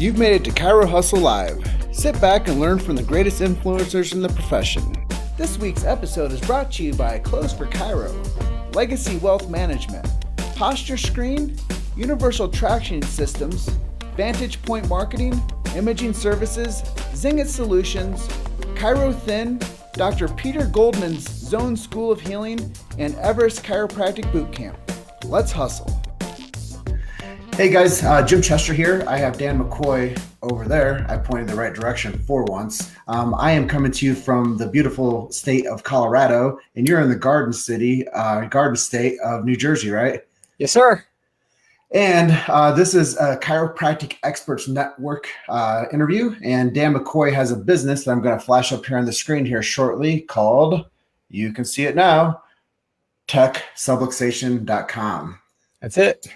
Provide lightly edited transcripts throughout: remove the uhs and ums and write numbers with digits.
You've made it to Chiro Hustle Live. Sit back and learn from the greatest influencers in the profession. This week's episode is brought to you by Close for Chiro, Legacy Wealth Management, Posture Screen, Universal Traction Systems, Vantage Point Marketing, Imaging Services, Zingit Solutions, Chiro Thin, Dr. Peter Goldman's Zone School of Healing, and Everest Chiropractic Bootcamp. Let's hustle. Hey guys, Jim Chester here. I have Dan McCoy over there. I pointed the right direction for once. I am coming to you from the beautiful state of Colorado, and you're in the Garden State of New Jersey, right? Yes, sir. And this is a Chiropractic Experts Network interview, and Dan McCoy has a business that I'm going to flash up here on the screen here shortly called, you can see it now, techsubluxation.com. That's it.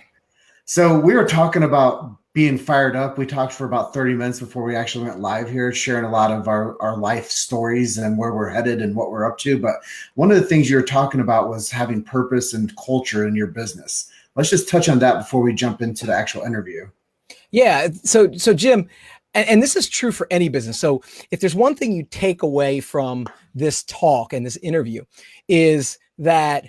So we were talking about being fired up. We talked for about 30 minutes before we actually went live here, sharing a lot of our life stories and where we're headed and what we're up to. But one of the things you were talking about was having purpose and culture in your business. Let's just touch on that before we jump into the actual interview. Yeah. So Jim, and this is true for any business. So if there's one thing you take away from this talk and this interview is that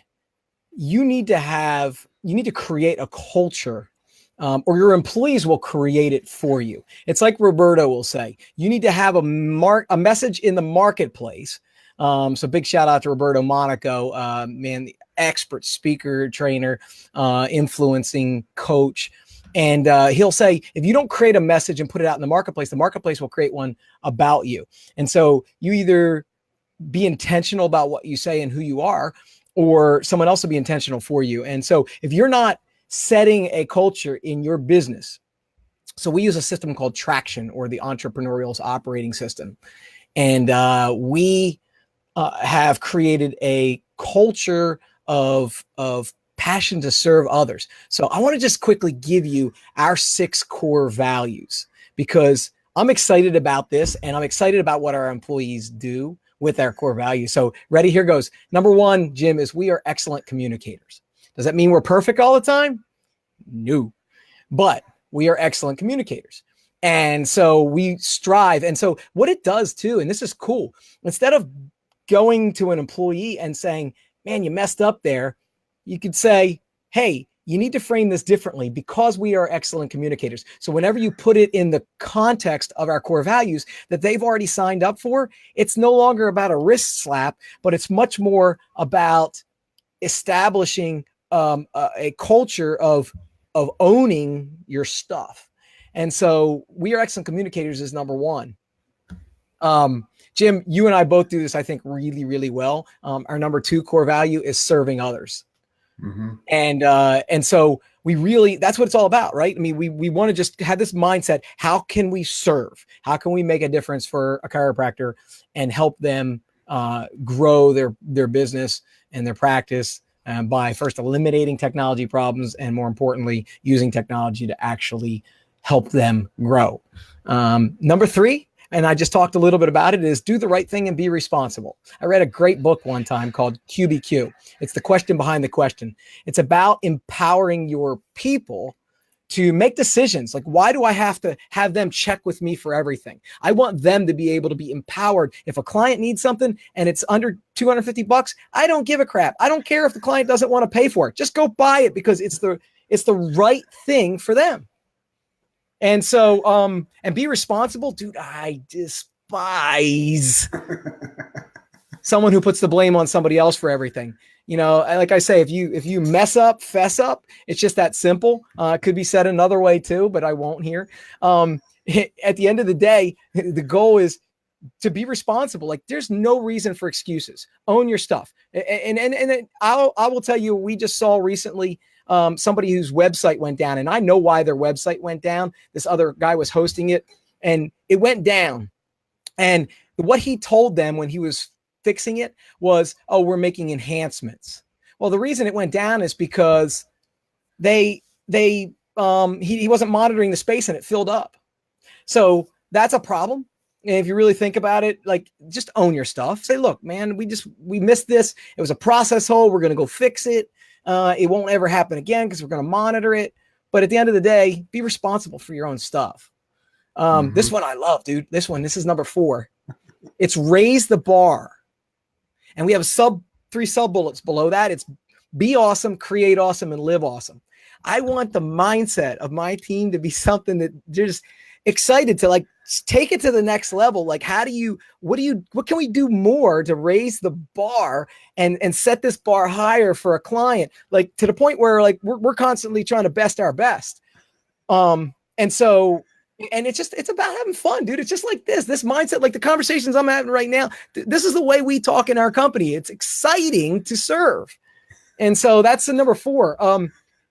you need to create a culture, or your employees will create it for you. It's like Roberto will say, you need to have a message in the marketplace. So big shout out to Roberto Monaco, man, the expert speaker, trainer, influencing coach. And he'll say, if you don't create a message and put it out in the marketplace will create one about you. And so you either be intentional about what you say and who you are, or someone else will be intentional for you. And so if you're not setting a culture in your business, so we use a system called Traction, or the Entrepreneurial's Operating System. And we have created a culture of passion to serve others. So I want to just quickly give you our 6 core values, because I'm excited about this and I'm excited about what our employees do with our core values. So ready, here goes. Number 1, Jim, is we are excellent communicators. Does that mean we're perfect all the time? No, but we are excellent communicators. And so we strive. And so what it does too, and this is cool, instead of going to an employee and saying, man, you messed up there, you could say, hey, you need to frame this differently because we are excellent communicators. So whenever you put it in the context of our core values that they've already signed up for, it's no longer about a wrist slap, but it's much more about establishing a culture of owning your stuff. And so we are excellent communicators is number 1. Jim, you and I both do this, I think, really, really well. Our number 2 core value is serving others. Mm-hmm. And so we really, that's what it's all about, right? I mean, we want to just have this mindset. How can we serve? How can we make a difference for a chiropractor and help them grow their business and their practice by first eliminating technology problems and, more importantly, using technology to actually help them grow. Number 3, and I just talked a little bit about it, is do the right thing and be responsible. I read a great book one time called QBQ. It's the question behind the question. It's about empowering your people to make decisions. Like, why do I have to have them check with me for everything? I want them to be able to be empowered. If a client needs something and it's under $250, I don't give a crap. I don't care if the client doesn't want to pay for it. Just go buy it because it's the right thing for them. And so, and be responsible. Dude, I despise someone who puts the blame on somebody else for everything. You know, like I say, if you mess up, fess up. It's just that simple. It could be said another way too, but I won't here. At the end of the day, the goal is to be responsible. Like, there's no reason for excuses. Own your stuff. And I will tell you, we just saw recently somebody whose website went down, and I know why their website went down. This other guy was hosting it, and it went down. And what he told them when he was fixing it was, oh, we're making enhancements. Well, the reason it went down is because he wasn't monitoring the space and it filled up. So that's a problem. And if you really think about it, like, just own your stuff. Say, look, man, we missed this. It was a process hole. We're going to go fix it. It won't ever happen again because we're going to monitor it. But at the end of the day, be responsible for your own stuff. This one I love, dude. This is number 4. It's raise the bar. And we have three sub bullets below that. It's be awesome, create awesome, and live awesome. I want the mindset of my team to be something that they're just excited to like take it to the next level. Like, what can we do more to raise the bar and set this bar higher for a client? Like to the point where like we're constantly trying to best our best. And it's about having fun, dude. It's just like this mindset, like the conversations I'm having right now. This is the way we talk in our company. It's exciting to serve. And so that's the number 4.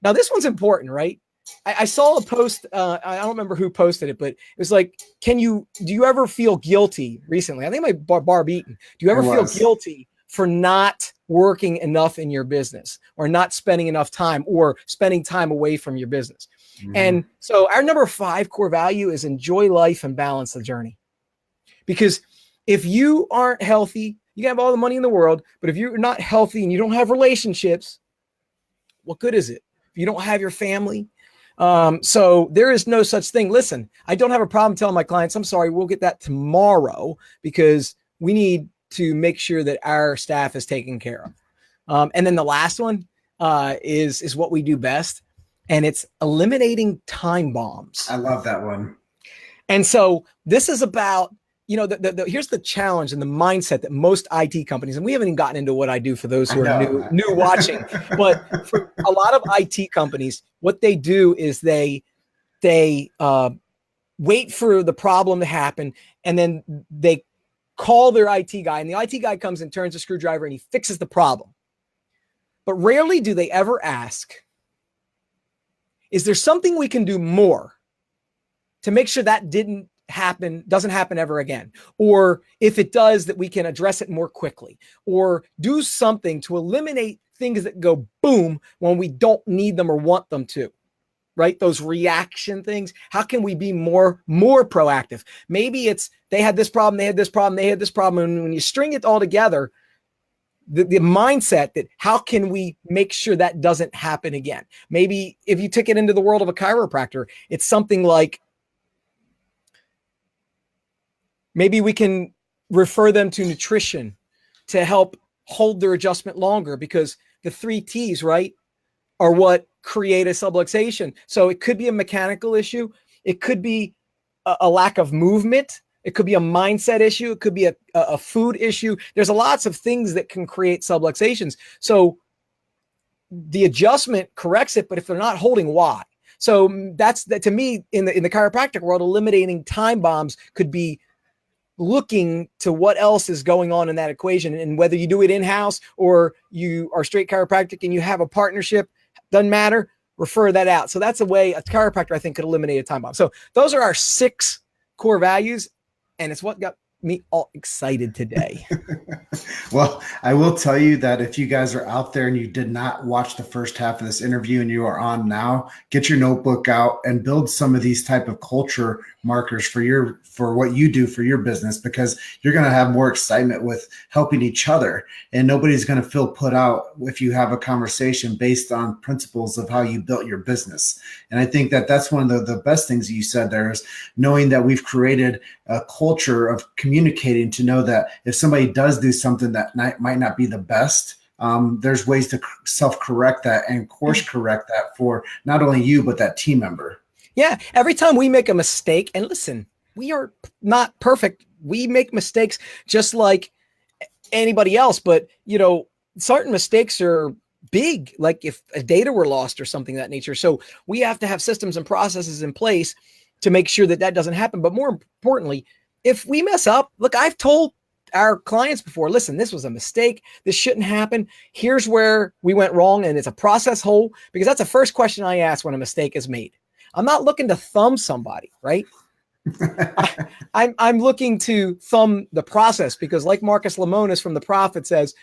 Now this one's important, right? I saw a post. I don't remember who posted it, but it was like, do you ever feel guilty recently? I think my bar beaten. Do you ever feel guilty for not working enough in your business or not spending enough time or spending time away from your business? Mm-hmm. And so our number 5 core value is enjoy life and balance the journey. Because if you aren't healthy, you can have all the money in the world, but if you're not healthy and you don't have relationships, what good is it? If you don't have your family. So there is no such thing. Listen, I don't have a problem telling my clients, I'm sorry, we'll get that tomorrow because we need to make sure that our staff is taken care of. And then the last one is what we do best. And it's eliminating time bombs. I love that one. And so this is about, here's the challenge and the mindset that most IT companies, and we haven't even gotten into what I do for those who are new watching, but for a lot of IT companies, what they do is they wait for the problem to happen, and then they call their IT guy, and the IT guy comes and turns a screwdriver and he fixes the problem. But rarely do they ever ask, is there something we can do more to make sure that doesn't happen ever again? Or if it does, that we can address it more quickly, or do something to eliminate things that go boom when we don't need them or want them to, right? Those reaction things. How can we be more proactive? Maybe it's they had this problem, they had this problem, they had this problem. And when you string it all together, the mindset that how can we make sure that doesn't happen again? Maybe if you took it into the world of a chiropractor, it's something like, maybe we can refer them to nutrition to help hold their adjustment longer, because the 3 T's, right, are what create a subluxation. So it could be a mechanical issue. It could be a lack of movement. It could be a mindset issue. It could be a food issue. There's lots of things that can create subluxations. So the adjustment corrects it, but if they're not holding, why? So that's that to me in the chiropractic world. Eliminating time bombs could be looking to what else is going on in that equation, and whether you do it in-house or you are straight chiropractic and you have a partnership, doesn't matter. Refer that out. So that's a way a chiropractor, I think, could eliminate a time bomb. So those are our 6 core values. And it's what got me all excited today. Well, I will tell you that if you guys are out there and you did not watch the first half of this interview and you are on now, get your notebook out and build some of these type of culture markers for what you do for your business, because you're going to have more excitement with helping each other, and nobody's going to feel put out if you have a conversation based on principles of how you built your business. And I think that that's one of the best things you said there, is knowing that we've created a culture of communicating to know that if somebody does do something that might not be the best, there's ways to self-correct that and course correct that for not only you, but that team member. Yeah. Every time we make a mistake, and listen, we are not perfect. We make mistakes just like anybody else, but certain mistakes are big, like if a data were lost or something of that nature. So we have to have systems and processes in place to make sure that doesn't happen. But more importantly, if we mess up, look, I've told our clients before, listen, this was a mistake. This shouldn't happen. Here's where we went wrong. And it's a process hole, because that's the first question I ask when a mistake is made. I'm not looking to thumb somebody, right? I'm looking to thumb the process, because like Marcus Lemonis from The Prophet says,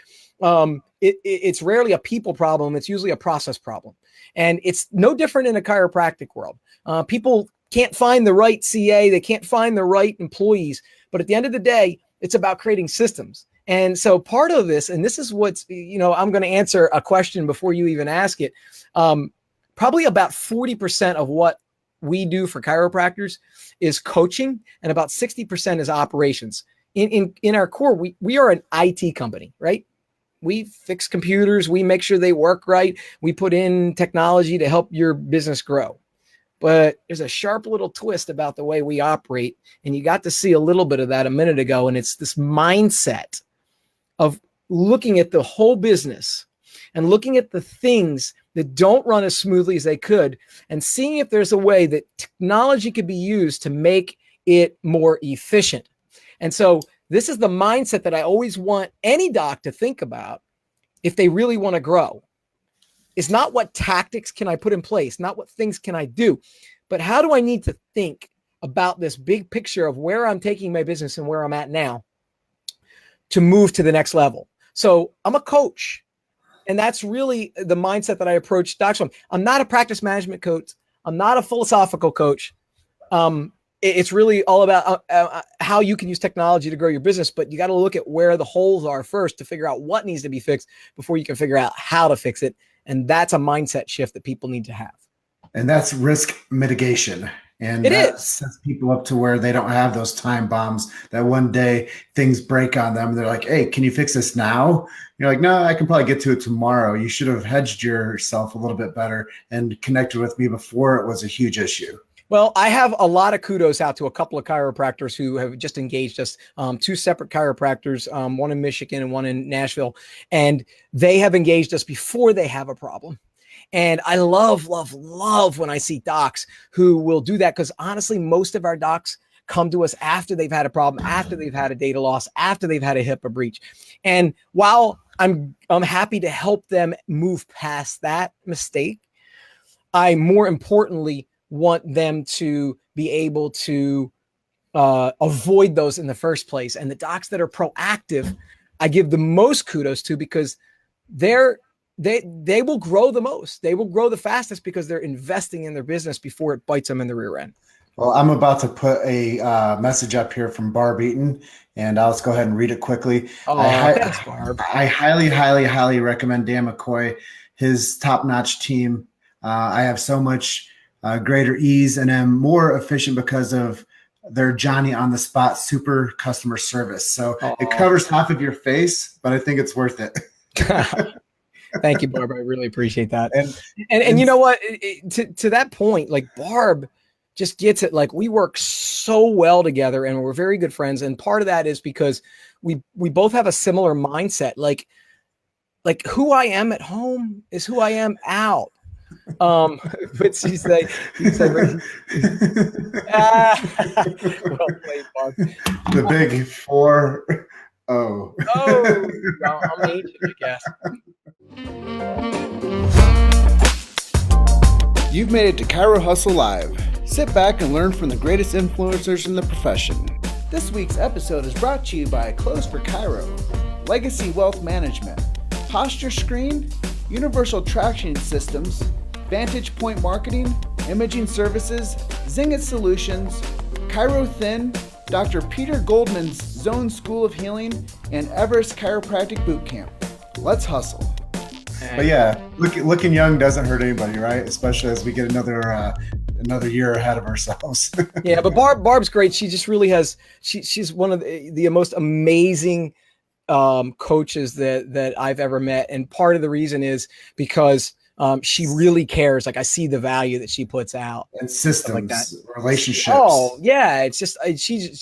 it's rarely a people problem. It's usually a process problem. And it's no different in a chiropractic world. People can't find the right CA. They can't find the right employees. But at the end of the day, it's about creating systems. And so part of this, and this is what's, I'm going to answer a question before you even ask it. Probably about 40% of what we do for chiropractors is coaching, and about 60% is operations. In our core, we are an IT company, right? We fix computers, we make sure they work right, we put in technology to help your business grow. But there's a sharp little twist about the way we operate, and you got to see a little bit of that a minute ago, and it's this mindset of looking at the whole business and looking at the things that don't run as smoothly as they could, and seeing if there's a way that technology could be used to make it more efficient. And so this is the mindset that I always want any doc to think about if they really want to grow. It's not what tactics can I put in place, not what things can I do, but how do I need to think about this big picture of where I'm taking my business and where I'm at now to move to the next level. So I'm a coach, and that's really the mindset that I approach docs from. I'm not a practice management coach. I'm not a philosophical coach. It's really all about how you can use technology to grow your business, but you got to look at where the holes are first to figure out what needs to be fixed before you can figure out how to fix it. And that's a mindset shift that people need to have. And that's risk mitigation. And that sets people up to where they don't have those time bombs that one day things break on them. They're like, hey, can you fix this now? You're like, no, I can probably get to it tomorrow. You should have hedged yourself a little bit better and connected with me before it was a huge issue. Well, I have a lot of kudos out to a couple of chiropractors who have just engaged us, two separate chiropractors, one in Michigan and one in Nashville, and they have engaged us before they have a problem. And I love when I see docs who will do that, because honestly, most of our docs come to us after they've had a problem, after they've had a data loss, after they've had a HIPAA breach. And while I'm happy to help them move past that mistake, I more importantly want them to be able to avoid those in the first place. And the docs that are proactive, I give the most kudos to, because they will grow the most. They will grow the fastest because they're investing in their business before it bites them in the rear end. Well, I'm about to put a message up here from Barb Eaton, and I'll just go ahead and read it quickly. Thanks, Barb. I highly recommend Dan McCoy, his top-notch team. I have so much greater ease and am more efficient because of their Johnny on the spot super customer service. So it covers half of your face, but I think it's worth it. Thank you, Barb. I really appreciate that. And you know what, to that point, like Barb just gets it. Like, we work so well together and we're very good friends. And part of that is because we both have a similar mindset. Like who I am at home is who I am out. But she's like well played, Barb. The big 4-0. Oh, well, I'm aging, I guess. You've made it to Chiro Hustle Live. Sit back and learn from the greatest influencers in the profession. This week's episode is brought to you by Close for Chiro, Legacy Wealth Management, Posture Screen, Universal Traction Systems, Vantage Point Marketing, Imaging Services, Zingit Solutions, Chiro Thin, Dr. Peter Goldman's Zone School of Healing, and Everest Chiropractic Bootcamp. Let's hustle. But yeah, looking young doesn't hurt anybody, right? Especially as we get another year ahead of ourselves. Yeah, but Barb's great. She just really has. She's one of the most amazing coaches that I've ever met, and part of the reason is because she really cares. Like, I see the value that she puts out, and systems, like that. Relationships. Oh yeah, it's just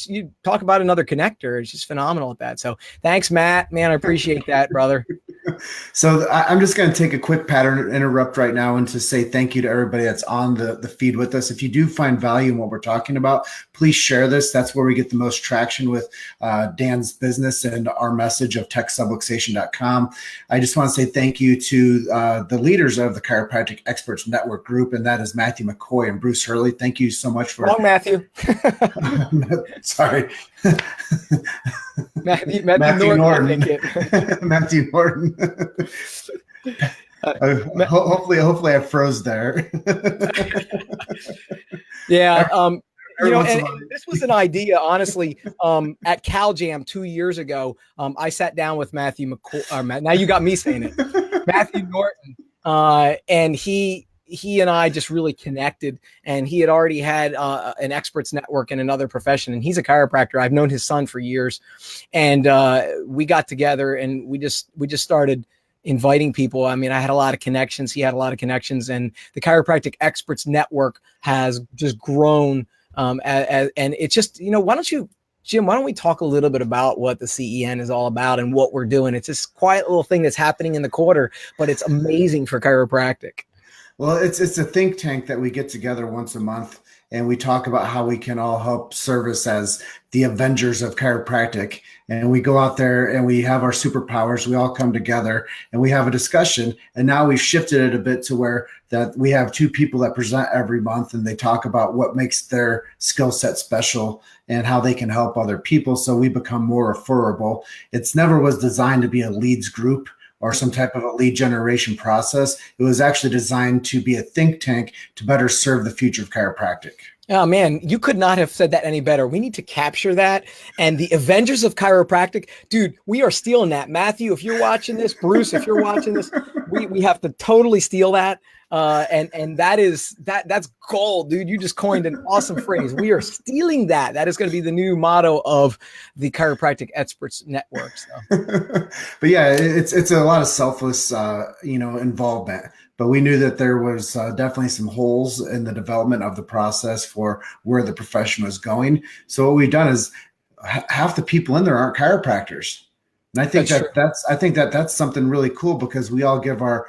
you talk about another connector. It's just phenomenal at that. So thanks, Matt. Man, I appreciate that, brother. So I'm just going to take a quick pattern interrupt right now and to say thank you to everybody that's on the feed with us. If you do find value in what we're talking about, please share this. That's where we get the most traction with Dan's business and our message of techsubluxation.com. I just want to say thank you to the leaders of the Chiropractic Experts Network group, and that is Matthew McCoy and Bruce Hurley. Thank you so much for Matthew. Sorry. Matthew Norton. Matthew Norton. Hopefully I froze there. Yeah. And this was an idea, honestly, at CalJam 2 years ago. I sat down with Matthew McCoy. Now you got me saying it. Matthew Norton. And he he and I just really connected, and he had already had an experts network in another profession, and he's a chiropractor. I've known his son for years, and we got together and we just started inviting people. I mean, I had a lot of connections. He had a lot of connections, and the chiropractic experts network has just grown. And it's just, why don't you, Jim, why don't we talk a little bit about what the CEN is all about and what we're doing? It's this quiet little thing that's happening in the quarter, but it's amazing for chiropractic. Well, it's a think tank that we get together once a month, and we talk about how we can all help service as the Avengers of chiropractic. And we go out there and we have our superpowers. We all come together and we have a discussion. And now we've shifted it a bit to where that we have two people that present every month, and they talk about what makes their skill set special and how they can help other people. So we become more referable. It's never was designed to be a leads group or some type of a lead generation process. It was actually designed to be a think tank to better serve the future of chiropractic. Oh man, you could not have said that any better. We need to capture that. And the Avengers of chiropractic, dude, we are stealing that. Matthew, if you're watching this, Bruce, if you're watching this, we have to totally steal that. And that's gold, dude. You just coined an awesome phrase. We are stealing that. That is going to be the new motto of the Chiropractic Experts Network. So. But yeah, it's a lot of selfless, involvement. But we knew that there was definitely some holes in the development of the process for where the profession was going. So what we've done is half the people in there aren't chiropractors. And I think that's something really cool, because we all give our,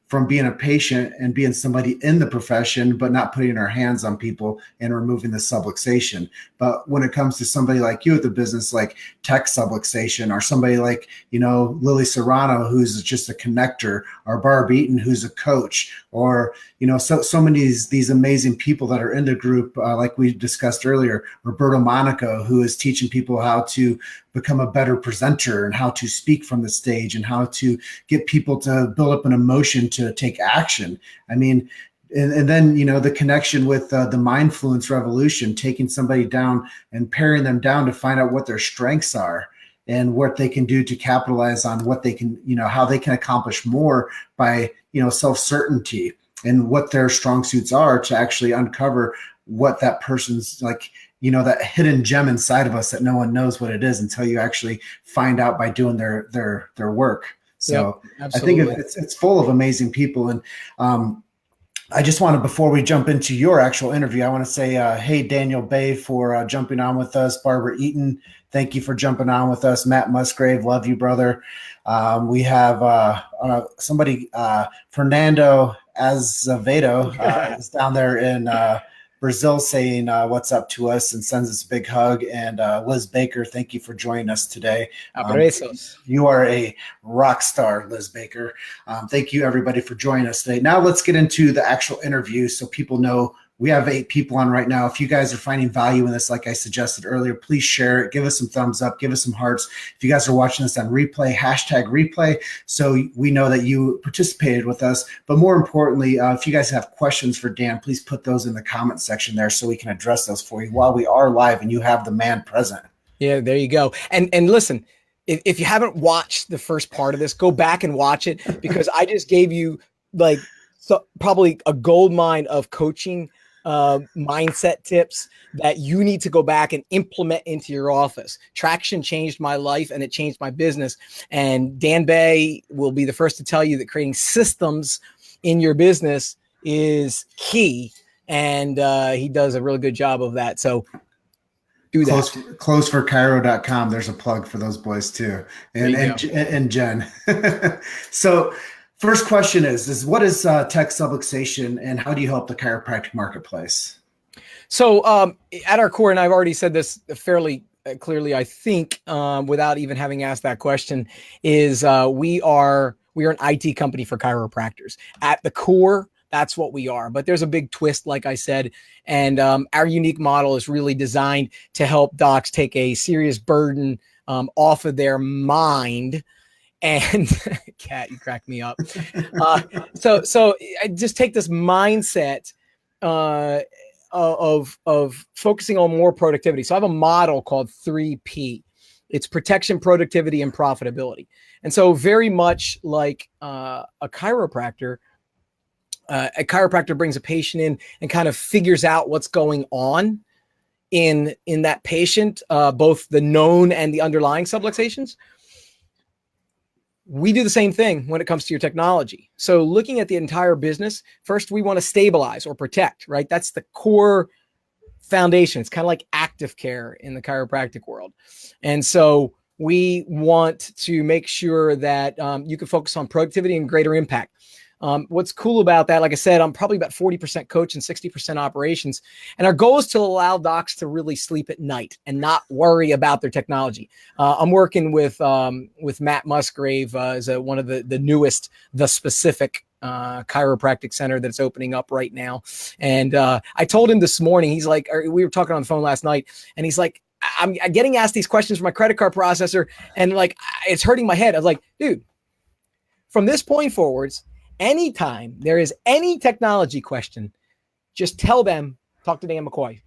from being a patient and being somebody in the profession, but not putting our hands on people and removing the subluxation. But when it comes to somebody like you at the business, like tech subluxation, or somebody like, Lily Serrano, who's just a connector, or Barb Eaton, who's a coach, or, so many of these amazing people that are in the group, like we discussed earlier, Roberto Monaco, who is teaching people how to become a better presenter and how to speak from the stage and how to get people to build up an emotion to take action. I mean, and then, the connection with the Mindfluence Revolution, taking somebody down and paring them down to find out what their strengths are and what they can do to capitalize on what they can, how they can accomplish more by, self-certainty, and what their strong suits are, to actually uncover what that person's like, that hidden gem inside of us that no one knows what it is until you actually find out by doing their work. So yep, I think it's full of amazing people. And I just want to, before we jump into your actual interview, I want to say, hey, Daniel Bay, for jumping on with us. Barbara Eaton, thank you for jumping on with us. Matt Musgrave, love you, brother. We have somebody, Fernando Azevedo, is down there in Brazil, saying what's up to us and sends us a big hug. And Liz Baker, thank you for joining us today. You are a rock star, Liz Baker. Thank you, everybody, for joining us today. Now let's get into the actual interview so people know. We have 8 people on right now. If you guys are finding value in this, like I suggested earlier, please share it. Give us some thumbs up. Give us some hearts. If you guys are watching this on replay, #replay, so we know that you participated with us. But more importantly, if you guys have questions for Dan, please put those in the comment section there so we can address those for you while we are live and you have the man present. Yeah, there you go. And listen, if you haven't watched the first part of this, go back and watch it, because I just gave you probably a gold mine of coaching mindset tips that you need to go back and implement into your office. Traction changed my life and it changed my business. And Dan Bay will be the first to tell you that creating systems in your business is key. And he does a really good job of that. So do that. Closeforchiro.com. There's a plug for those boys too. And Jen. So first question is what is tech subluxation, and how do you help the chiropractic marketplace? So at our core, and I've already said this fairly clearly, I think, without even having asked that question, is we are an IT company for chiropractors. At the core, that's what we are. But there's a big twist, like I said, and our unique model is really designed to help docs take a serious burden off of their mind. And Kat, you cracked me up. So I just take this mindset of focusing on more productivity. So I have a model called 3P. It's protection, productivity, and profitability. And so very much like a chiropractor, a chiropractor brings a patient in and kind of figures out what's going on in that patient, both the known and the underlying subluxations. We do the same thing when it comes to your technology. So looking at the entire business, first we want to stabilize or protect, right? That's the core foundation. It's kind of like active care in the chiropractic world. And so we want to make sure that you can focus on productivity and greater impact. What's cool about that, like I said, I'm probably about 40% coach and 60% operations. And our goal is to allow docs to really sleep at night and not worry about their technology. I'm working with Matt Musgrave as one of the newest, The Specific chiropractic center that's opening up right now. And I told him this morning, he's like, we were talking on the phone last night, and he's like, I'm getting asked these questions from my credit card processor, and like, it's hurting my head. I was like, dude, from this point forwards, anytime there is any technology question, just tell them, talk to Dan McCoy.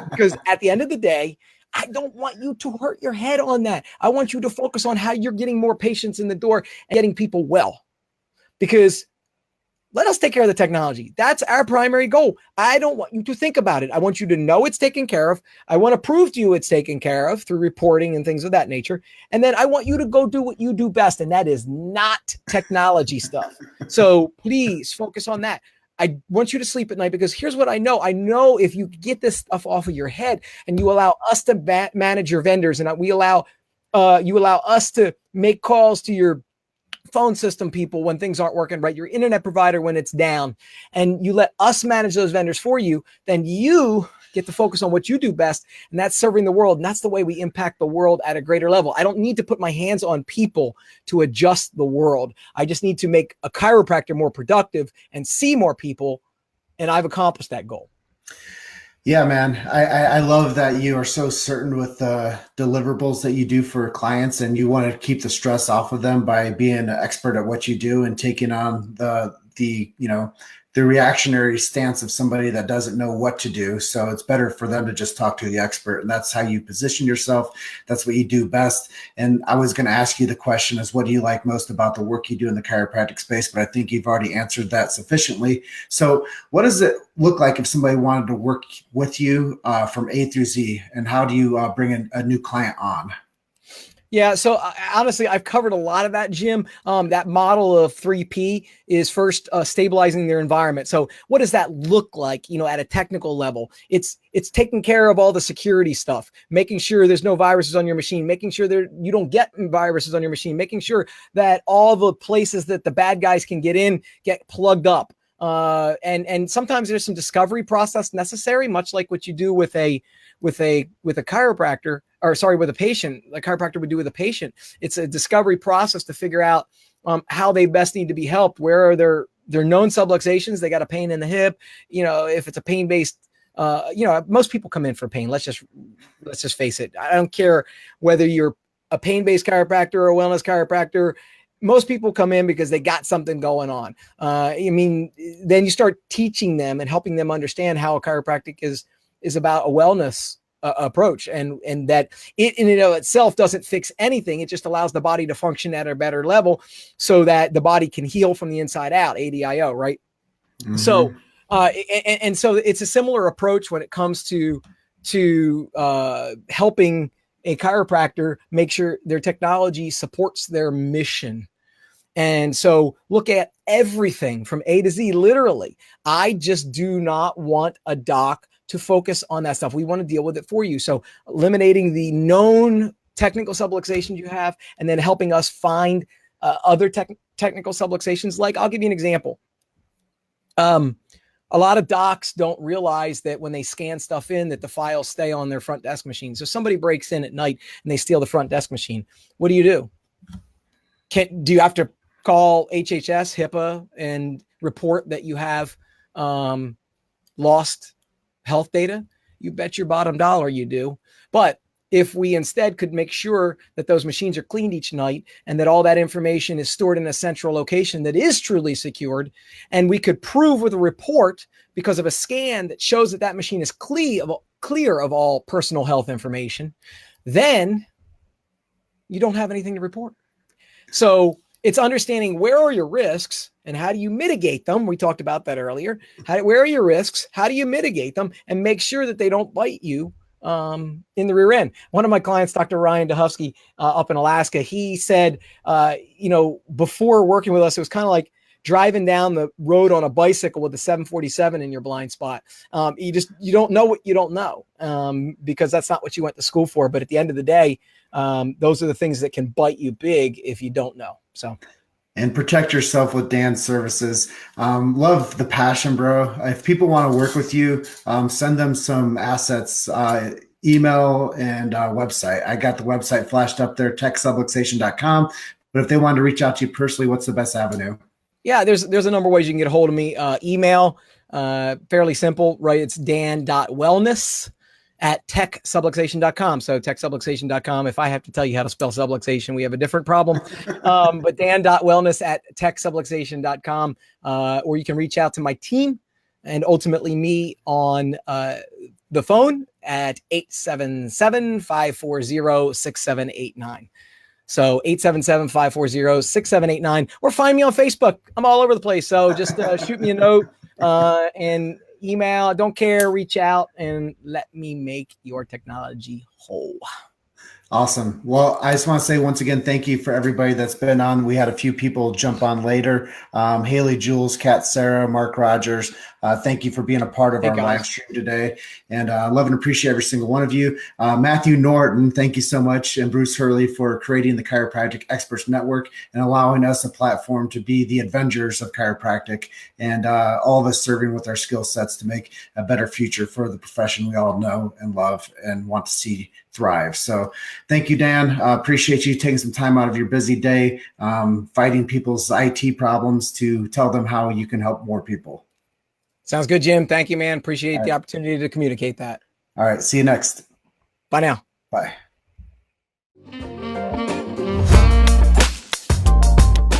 Because at the end of the day, I don't want you to hurt your head on that. I want you to focus on how you're getting more patients in the door and getting people well. Because let us take care of the technology. That's our primary goal. I don't want you to think about it. I want you to know it's taken care of. I want to prove to you it's taken care of through reporting and things of that nature. And then I want you to go do what you do best. And that is not technology stuff. So please focus on that. I want you to sleep at night, because here's what I know. I know if you get this stuff off of your head and you allow us to manage your vendors, and you allow us to make calls to your phone system people when things aren't working right, your internet provider when it's down, and you let us manage those vendors for you, then you get to focus on what you do best, and that's serving the world. And that's the way we impact the world at a greater level. I don't need to put my hands on people to adjust the world. I just need to make a chiropractor more productive and see more people, and I've accomplished that goal. Yeah, man. I love that you are so certain with the deliverables that you do for clients, and you want to keep the stress off of them by being an expert at what you do and taking on the reactionary stance of somebody that doesn't know what to do. So it's better for them to just talk to the expert. And that's how you position yourself. That's what you do best. And I was going to ask you the question is, what do you like most about the work you do in the chiropractic space? But I think you've already answered that sufficiently. So what does it look like if somebody wanted to work with you from A through Z? And how do you bring a new client on? Yeah. So honestly, I've covered a lot of that, Jim. That model of 3P is first stabilizing their environment. So what does that look like, at a technical level? It's taking care of all the security stuff, making sure there's no viruses on your machine, making sure you don't get viruses on your machine, making sure that all the places that the bad guys can get in get plugged up. And sometimes there's some discovery process necessary, much like what you do with a chiropractor, with a patient, like chiropractor would do with a patient. It's a discovery process to figure out how they best need to be helped. Where are their known subluxations? They got a pain in the hip. If it's a pain-based, most people come in for pain. Let's just face it. I don't care whether you're a pain-based chiropractor or a wellness chiropractor. Most people come in because they got something going on. Then you start teaching them and helping them understand how a chiropractic is about a wellness approach, and that it in and of itself doesn't fix anything. It just allows the body to function at a better level so that the body can heal from the inside out, ADIO, right? Mm-hmm. So, and so it's a similar approach when it comes to helping a chiropractor make sure their technology supports their mission. And so look at everything from A to Z, literally. I just do not want a doc to focus on that stuff. We want to deal with it for you. So eliminating the known technical subluxations you have, and then helping us find other technical subluxations. Like, I'll give you an example. A lot of docs don't realize that when they scan stuff in, that the files stay on their front desk machine. So somebody breaks in at night and they steal the front desk machine. What do? Do you have to call HHS, HIPAA, and report that you have lost health data? You bet your bottom dollar you do. But if we instead could make sure that those machines are cleaned each night and that all that information is stored in a central location that is truly secured, and we could prove with a report because of a scan that shows that that machine is clear of all personal health information, then you don't have anything to report. So it's understanding where are your risks And how do you mitigate them? We talked about that earlier. Where are your risks? How do you mitigate them and make sure that they don't bite you in the rear end? One of my clients, Dr. Ryan Duhusky, up in Alaska, he said, before working with us, it was kind of like driving down the road on a bicycle with a 747 in your blind spot. You don't know what you don't know, because that's not what you went to school for. But at the end of the day, those are the things that can bite you big if you don't know. So. And protect yourself with Dan's services. Love the passion, bro. If people want to work with you, send them some assets, email and website. I got the website flashed up there, techsubluxation.com. But if they want to reach out to you personally, what's the best avenue? Yeah, there's a number of ways you can get a hold of me. Email, fairly simple, right? It's dan.wellness@techsubluxation.com. So techsubluxation.com. If I have to tell you how to spell subluxation, we have a different problem. But dan.wellness@techsubluxation.com. Or you can reach out to my team and ultimately me on the phone at 877-540-6789. So 877-540-6789, or find me on Facebook. I'm all over the place. So just shoot me a note and email. I don't care. Reach out and let me make your technology whole. Awesome. Well, I just want to say once again, thank you for everybody that's been on. We had a few people jump on later. Haley, Jules, Kat, Sarah, Mark Rogers. Thank you for being a part of our live stream today. And love and appreciate every single one of you. Matthew Norton, thank you so much. And Bruce Hurley for creating the Chiropractic Experts Network and allowing us a platform to be the Avengers of chiropractic, and all of us serving with our skill sets to make a better future for the profession we all know and love and want to see thrive. So thank you, Dan. Appreciate you taking some time out of your busy day, fighting people's IT problems to tell them how you can help more people. Sounds good, Jim. Thank you, man. Appreciate the opportunity to communicate that. All right. See you next. Bye now. Bye.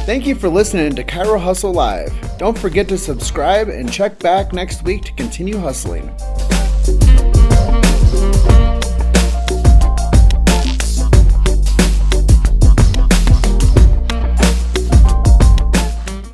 Thank you for listening to Chiro Hustle Live. Don't forget to subscribe and check back next week to continue hustling.